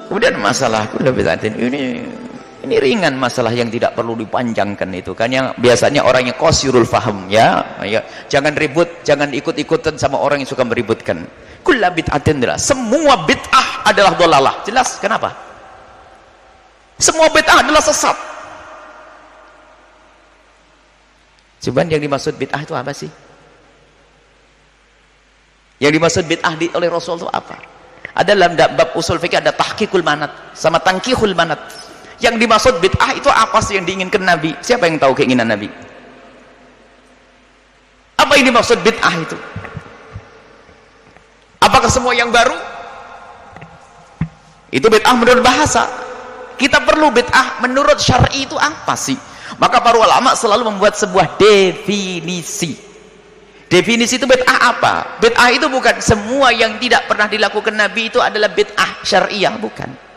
Kemudian masalah kullu bid'atin ini ringan, masalah yang tidak perlu dipanjangkan itu kan, yang biasanya orangnya qasirul faham ya. Jangan ribut, jangan ikut-ikutan sama orang yang suka meributkan. Kullu bid'atin adalah semua bid'ah adalah dhalalah. Jelas kenapa? Semua bid'ah adalah sesat. Cuman yang dimaksud bid'ah itu apa sih? Yang dimaksud bid'ah oleh Rasul itu apa? Ada dalam bab usul fikih ada tahqiqul manat sama tankihul manat. Yang dimaksud bid'ah itu apa sih yang diinginkan Nabi? Siapa yang tahu keinginan Nabi? Apa yang dimaksud bid'ah itu? Apakah semua yang baru? Itu bid'ah menurut bahasa. Kita perlu bid'ah menurut syar'i itu apa sih? Maka para ulama selalu membuat sebuah definisi. Definisi itu bid'ah apa? Bid'ah itu bukan semua yang tidak pernah dilakukan Nabi itu adalah bid'ah syariah, bukan.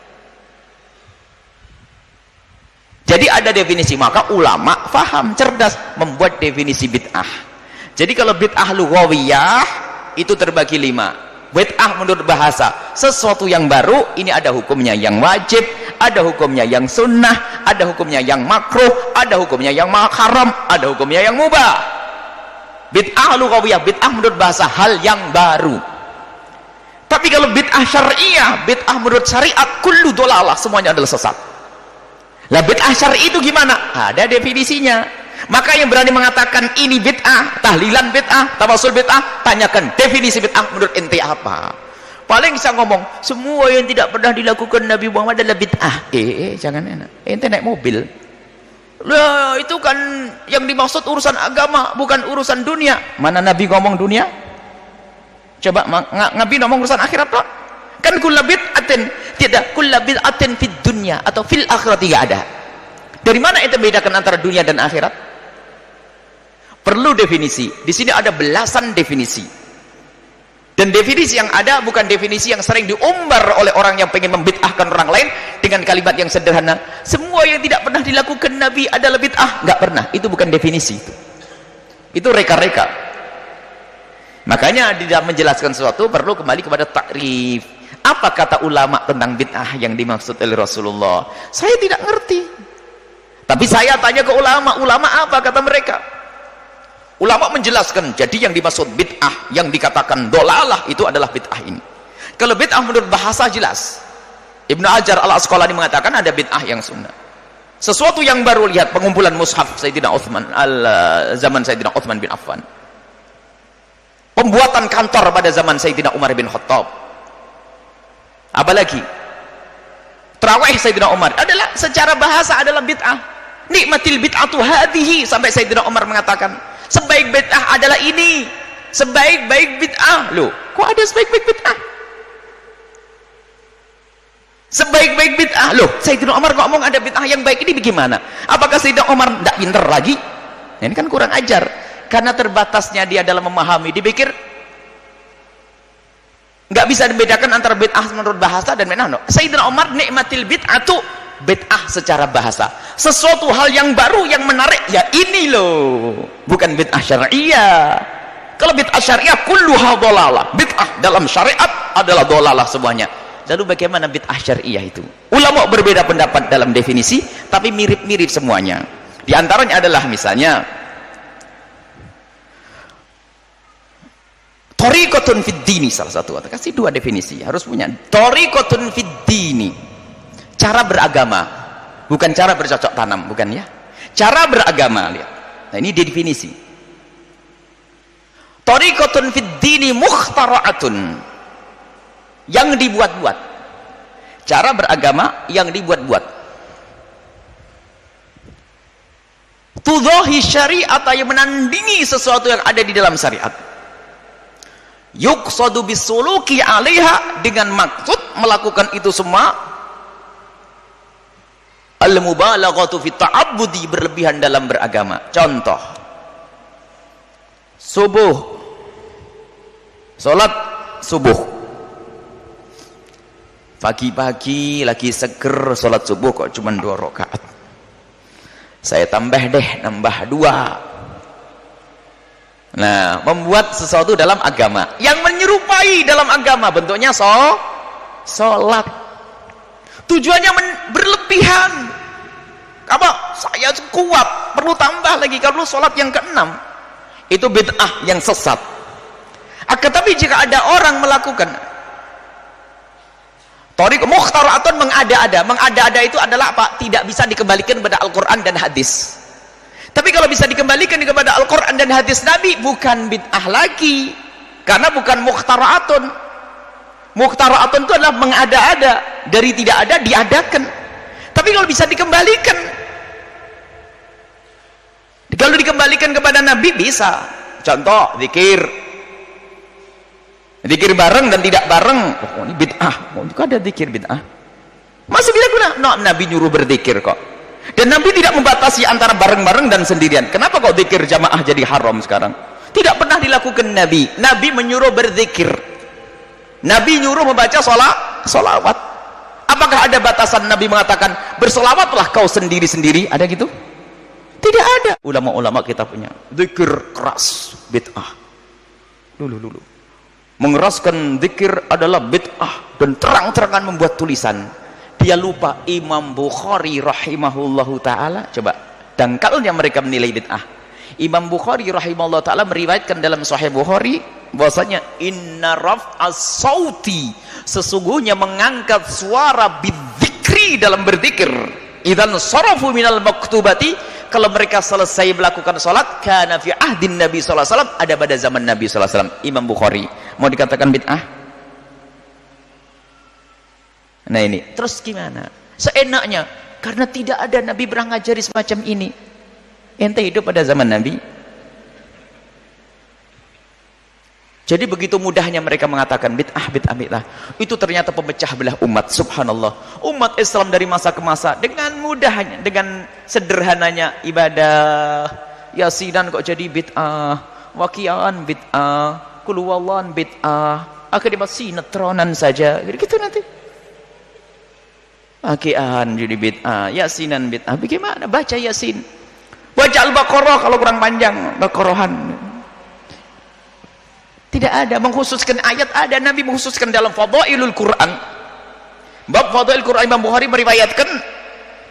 Jadi ada definisi, maka ulama faham, cerdas membuat definisi bid'ah. Jadi kalau bid'ah lughawiyah itu terbagi 5. Bid'ah menurut bahasa, sesuatu yang baru, ini ada hukumnya yang wajib, ada hukumnya yang sunnah, ada hukumnya yang makruh, ada hukumnya yang haram, ada hukumnya yang mubah. Bid'ah lughawiyah, bid'ah menurut bahasa, hal yang baru. Tapi kalau bid'ah syariah, bid'ah menurut syariat, kullu dhalalah, semuanya adalah sesat. Lah bid'ah syar'i itu gimana? Ada definisinya. Maka yang berani mengatakan ini bid'ah, tahlilan bid'ah, tawasul bid'ah, tanyakan definisi bid'ah menurut ente apa? Paling bisa ngomong semua yang tidak pernah dilakukan Nabi Muhammad adalah bid'ah. Jangan enak. Ente naik mobil. Lah itu kan yang dimaksud urusan agama, bukan urusan dunia. Mana Nabi ngomong dunia? Coba Nabi ngomong urusan akhirat tak? Kan kullu bid'atin, tidak kullu bid'atin fid dunya atau fil akhirat, tidak ada. Dari mana itu bedakan antara dunia dan akhirat? Perlu definisi. Di sini ada belasan definisi. Dan definisi yang ada bukan definisi yang sering diumbar oleh orang yang pengen membid'ahkan orang lain dengan kalimat yang sederhana. Semua yang tidak pernah dilakukan Nabi adalah bid'ah. Enggak pernah. Itu bukan definisi itu. Itu reka-reka. Makanya di dalam menjelaskan sesuatu perlu kembali kepada takrif. Apa kata ulama tentang bid'ah yang dimaksud oleh Rasulullah? Saya tidak ngerti. Tapi saya tanya ke ulama, ulama apa kata mereka? Ulama menjelaskan, jadi yang dimaksud bid'ah yang dikatakan dhalalah itu adalah bid'ah ini. Kalau bid'ah menurut bahasa jelas. Ibnu Hajar al-Asqalani mengatakan ada bid'ah yang sunnah. Sesuatu yang baru, lihat pengumpulan mushaf Sayyidina Utsman zaman Sayyidina Utsman bin Affan. Pembuatan kantor pada zaman Sayyidina Umar bin Khattab. Apalagi tarawih Sayyidina Umar adalah secara bahasa adalah bid'ah. Nikmatil bid'atu hadhihi, sampai Sayyidina Umar mengatakan sebaik bid'ah adalah ini, sebaik-baik bid'ah. Loh, kok ada sebaik-baik bid'ah? Sebaik-baik bid'ah. Loh, Sayyidina Umar ngomong ada bid'ah yang baik, ini bagaimana? Apakah Sayyidina Umar tidak pintar lagi? Ini kan kurang ajar. Karena terbatasnya dia dalam memahami, dipikir nggak bisa dibedakan antara bid'ah menurut bahasa dan bid'ah. Sayyidina Umar nikmatil bid'atu, bid'ah secara bahasa, sesuatu hal yang baru yang menarik, ya ini loh, bukan bid'ah syariah. Kalau bid'ah syariah kulluha dhalalah, bid'ah dalam syariat adalah dhalalah semuanya. Lalu bagaimana bid'ah syariah itu? Ulama berbeda pendapat dalam definisi, tapi mirip-mirip semuanya. Di antaranya adalah misalnya thariqatun fid dini, salah satu. Kasih dua definisi, harus punya. Thariqatun fid dini, cara beragama, bukan cara bercocok tanam, bukan ya. Cara beragama, lihat. Nah, ini definisi. Thariqatun fid dini mukhtara'atun, yang dibuat-buat. Cara beragama yang dibuat-buat. Tudhahi syariat, yang menandingi sesuatu yang ada di dalam syariat. Yuqsadu bisuluki 'alaiha, dengan maksud melakukan itu semua. Al-mubalaghatu fi ta'abbudi, berlebihan dalam beragama. Contoh, subuh, salat subuh, pagi-pagi lagi seger salat subuh kok cuma 2 rakaat. Saya tambah deh, nambah 2. Nah, membuat sesuatu dalam agama yang menyerupai dalam agama, bentuknya sholat. tujuannya berlebihan. Apa? Saya kuat, perlu tambah lagi kalau sholat yang keenam. Itu bid'ah yang sesat. Tetapi jika ada orang melakukan thariq mukhtara'atun, mengada-ada itu adalah apa? Tidak bisa dikembalikan kepada Al-Quran dan hadis. Tapi kalau bisa dikembalikan kepada Al-Quran dan hadis Nabi, bukan bid'ah lagi, karena bukan mukhtara'atun. Mukhtara'atun itu adalah mengada-ada, dari tidak ada diadakan. Tapi kalau bisa dikembalikan, kalau dikembalikan kepada Nabi bisa. Contoh zikir bareng dan tidak bareng, oh ini bid'ah. Oh itu ada zikir bid'ah, masih bisa guna. No, Nabi nyuruh berzikir kok, dan Nabi tidak membatasi antara bareng-bareng dan sendirian. Kenapa kok zikir jamaah jadi haram sekarang? Tidak pernah dilakukan Nabi. Nabi menyuruh berzikir, Nabi nyuruh membaca sholawat. Apakah ada batasan Nabi mengatakan bersolawatlah kau sendiri-sendiri? Ada gitu? Tidak ada. Ulama-ulama kita punya zikir keras bid'ah. Dulu mengeraskan zikir adalah bid'ah, dan terang-terangan membuat tulisan. Dia lupa Imam Bukhari rahimahullahu ta'ala. Coba dangkalnya mereka menilai bid'ah. Imam Bukhari rahimahullahu ta'ala meriwayatkan dalam Sahih Bukhari bahwasanya inna raf'as sauti, sesungguhnya mengangkat suara bidzikri dalam berzikir, idzan sarafu minal maktubati, kalau mereka selesai melakukan sholat, kana fi ahdin Nabi sallallahu alaihi wasallam, ada pada zaman Nabi sallallahu alaihi wasallam. Imam Bukhari mau dikatakan bid'ah? Nah ini terus gimana? Seenaknya, karena tidak ada Nabi pernah ngajari semacam ini. Ente hidup pada zaman Nabi. Jadi begitu mudahnya mereka mengatakan bid'ah. Itu ternyata pemecah belah umat. Subhanallah. Umat Islam dari masa ke masa dengan mudahnya, dengan sederhananya ibadah yasinan kok jadi bid'ah, waqi'an bid'ah, qul huwallahu bid'ah, akhirnya sinetronan saja gitu nanti. Waqi'an jadi bid'ah, yasinan bid'ah. Bagaimana baca yasin? Baca Al-Baqarah kalau kurang panjang, Baqarahan. Tidak ada mengkhususkan ayat. Ada Nabi mengkhususkan dalam Fadailul Quran, bab Fadail Quran. Imam Bukhari meriwayatkan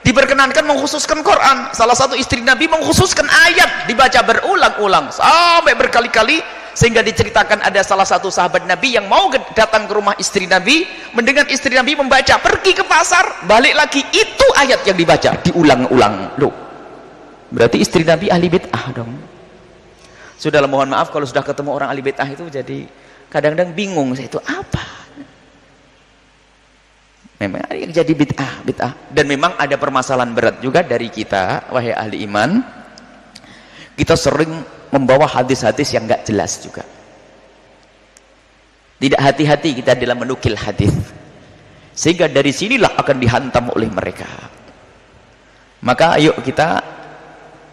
diperkenankan mengkhususkan Quran. Salah satu istri Nabi mengkhususkan ayat, dibaca berulang-ulang sampai berkali-kali, sehingga diceritakan ada salah satu sahabat Nabi yang mau datang ke rumah istri Nabi, mendengar istri Nabi membaca, pergi ke pasar, balik lagi, itu ayat yang dibaca diulang-ulang. Loh, berarti istri Nabi ahli bid'ah dong. Sudahlah, mohon maaf kalau sudah ketemu orang ahli bid'ah itu jadi kadang-kadang bingung saya, itu apa? Memang ada yang jadi bid'ah. Dan memang ada permasalahan berat juga dari kita, wahai ahli iman. Kita sering membawa hadis-hadis yang enggak jelas juga. Tidak hati-hati kita dalam menukil hadis, sehingga dari sinilah akan dihantam oleh mereka. Maka ayo kita,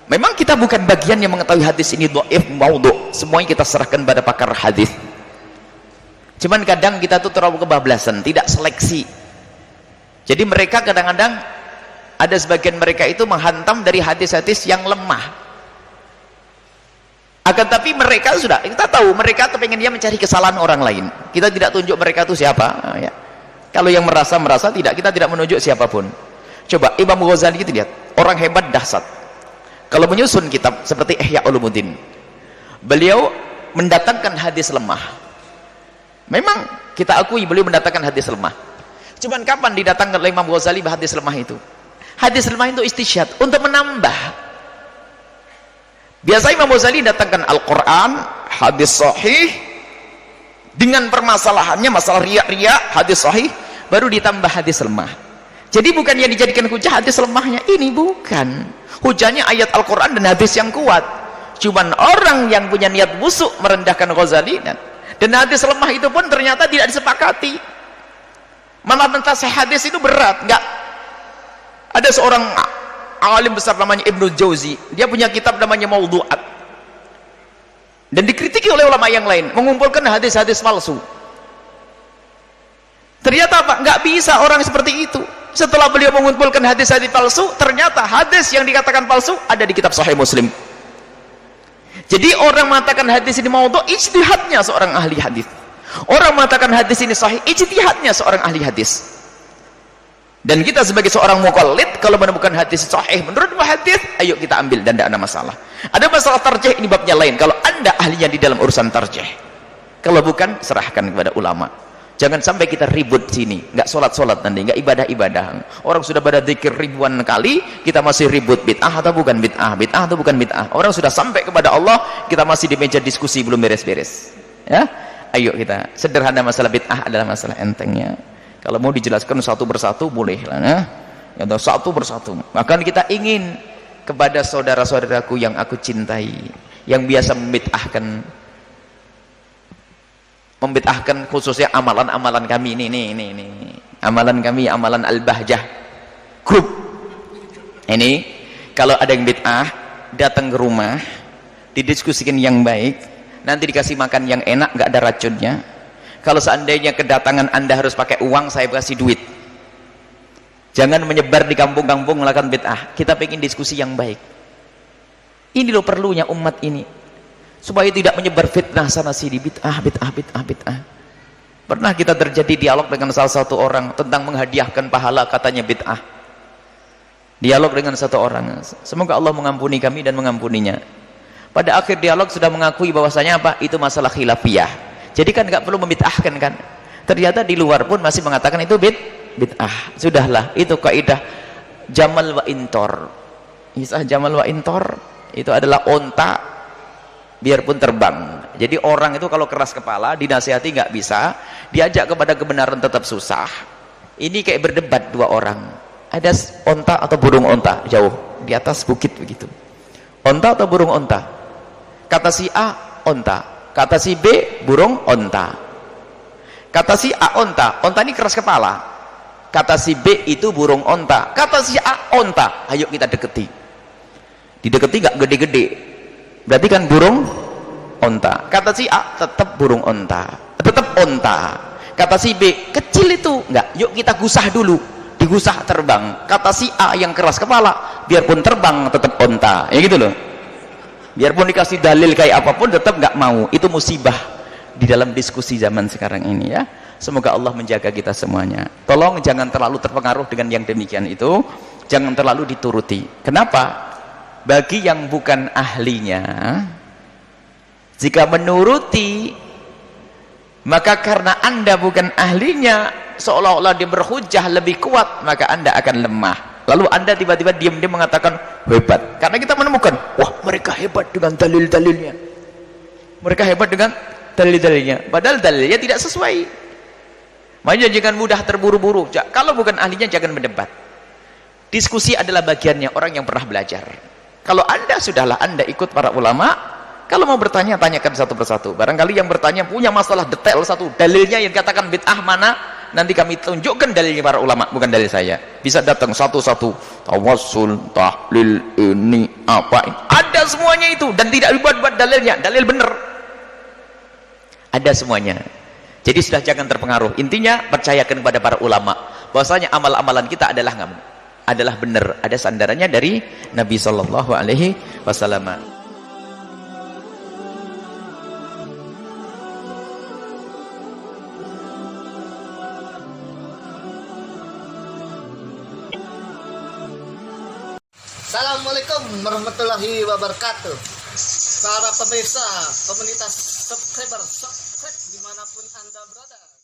memang kita bukan bagian yang mengetahui hadis ini dhaif maudhu, semuanya kita serahkan pada pakar hadis. Cuman kadang kita tuh terlalu kebablasan, tidak seleksi. Jadi mereka kadang-kadang ada sebagian mereka itu menghantam dari hadis-hadis yang lemah. Akan tapi mereka sudah, kita tahu mereka kepengen dia mencari kesalahan orang lain. Kita tidak tunjuk mereka itu siapa, ya. Kalau yang merasa tidak, kita tidak menunjuk siapapun. Coba Imam Ghazali itu lihat, orang hebat dahsyat. Kalau menyusun kitab seperti Ihya Ulumuddin, beliau mendatangkan hadis lemah. Memang kita akui beliau mendatangkan hadis lemah. Cuman kapan didatangkan oleh Imam Ghazali hadis lemah itu? Hadis lemah itu istisyad untuk menambah. Biasa Imam Ghazali datangkan Al-Quran, hadis sahih, dengan permasalahannya masalah riya, hadis sahih, baru ditambah hadis lemah. Jadi bukan yang dijadikan hujah hadis lemahnya, ini bukan. Hujahnya ayat Al-Quran dan hadis yang kuat. Cuman orang yang punya niat busuk merendahkan Ghazali, dan hadis lemah itu pun ternyata tidak disepakati. Malah mentasih hadis itu berat. Enggak. Ada seorang alim besar namanya Ibnu Jauzi, dia punya kitab namanya Maudhu'at, dan dikritiki oleh ulama yang lain, mengumpulkan hadis-hadis palsu. Ternyata apa? Enggak bisa orang seperti itu. Setelah beliau mengumpulkan hadis-hadis palsu, ternyata hadis yang dikatakan palsu ada di kitab Sahih Muslim. Jadi orang mengatakan hadis ini maudhu', ijtihadnya seorang ahli hadis. Orang mengatakan hadis ini sahih, ijtihadnya seorang ahli hadis. Dan kita sebagai seorang muqallid kalau menemukan hadis sahih menurut hadis, ayo kita ambil dan tidak ada masalah. Ada masalah tarjih, ini babnya lain. Kalau anda ahlinya di dalam urusan tarjih, kalau bukan serahkan kepada ulama. Jangan sampai kita ribut sini, nggak sholat nanti, nggak ibadah. Orang sudah pada zikir ribuan kali, kita masih ribut bid'ah atau bukan bid'ah, bid'ah atau bukan bid'ah. Orang sudah sampai kepada Allah, kita masih di meja diskusi belum beres-beres. Ya, ayo kita sederhana, masalah bid'ah adalah masalah entengnya. Kalau mau dijelaskan satu persatu boleh lah, ya, satu persatu. Bahkan kita ingin kepada saudara-saudaraku yang aku cintai, yang biasa membid'ahkan khususnya amalan-amalan kami ini. Amalan kami, amalan Al-Bahjah Group. Ini kalau ada yang bid'ah, datang ke rumah, didiskusikan yang baik, nanti dikasih makan yang enak, nggak ada racunnya. Kalau seandainya kedatangan anda harus pakai uang, saya kasih duit. Jangan menyebar di kampung-kampung melakukan bid'ah. Kita pengen diskusi yang baik. Ini loh perlunya umat ini, supaya tidak menyebar fitnah sana sini, bid'ah. Pernah kita terjadi dialog dengan salah satu orang tentang menghadiahkan pahala, katanya bid'ah. Dialog dengan satu orang, semoga Allah mengampuni kami dan mengampuninya. Pada akhir dialog sudah mengakui bahwasanya apa? Itu masalah khilafiyah. Jadi kan nggak perlu membid'ahkan kan. Ternyata di luar pun masih mengatakan itu bid'ah. Sudahlah, itu kaidah jamal wa intor. Kisah jamal wa intor itu adalah onta biarpun terbang. Jadi orang itu kalau keras kepala, dinasihati nggak bisa, diajak kepada kebenaran tetap susah. Ini kayak berdebat dua orang. Ada onta atau burung onta jauh di atas bukit begitu. Onta atau burung onta? Kata si A, onta. Kata si B, burung onta. Kata si A, onta. Onta ini keras kepala. Kata si B, itu burung onta. Kata si A, onta. Ayo kita deketi. Dideketi gak gede-gede, berarti kan burung onta. Kata si A, tetap burung onta, tetap onta. Kata si B, kecil itu enggak, yuk kita gusah dulu. Digusah terbang. Kata si A yang keras kepala, biarpun terbang tetap onta. Ya gitu loh. Biarpun dikasih dalil kayak apapun tetap nggak mau. Itu musibah di dalam diskusi zaman sekarang ini ya. Semoga Allah menjaga kita semuanya. Tolong jangan terlalu terpengaruh dengan yang demikian itu. Jangan terlalu dituruti. Kenapa? Bagi yang bukan ahlinya, jika menuruti, maka karena anda bukan ahlinya, seolah-olah dia berhujjah lebih kuat, maka anda akan lemah. Lalu anda tiba-tiba diam-diam mengatakan hebat, karena kita menemukan, wah mereka hebat dengan dalil-dalilnya, mereka hebat dengan dalil-dalilnya, padahal dalilnya tidak sesuai. Makanya jangan mudah terburu-buru. Kalau bukan ahlinya jangan mendebat. Diskusi adalah bagiannya orang yang pernah belajar. Kalau anda sudahlah, anda ikut para ulama, kalau mau bertanya, tanyakan satu persatu. Barangkali yang bertanya punya masalah detail satu, dalilnya yang katakan bid'ah mana, nanti kami tunjukkan dalilnya para ulama, bukan dalil saya. Bisa datang satu-satu, tawassul, tahlil, ini, apa ini. Ada semuanya itu, dan tidak dibuat-buat dalilnya, dalil benar. Ada semuanya. Jadi sudah jangan terpengaruh. Intinya, percayakan kepada para ulama, bahwasanya amal-amalan kita adalah benar, ada sandarannya dari Nabi Shallallahu Alaihi Wasallam. Assalamualaikum warahmatullahi wabarakatuh. Para pemirsa, komunitas subscriber, subscribe dimanapun anda berada.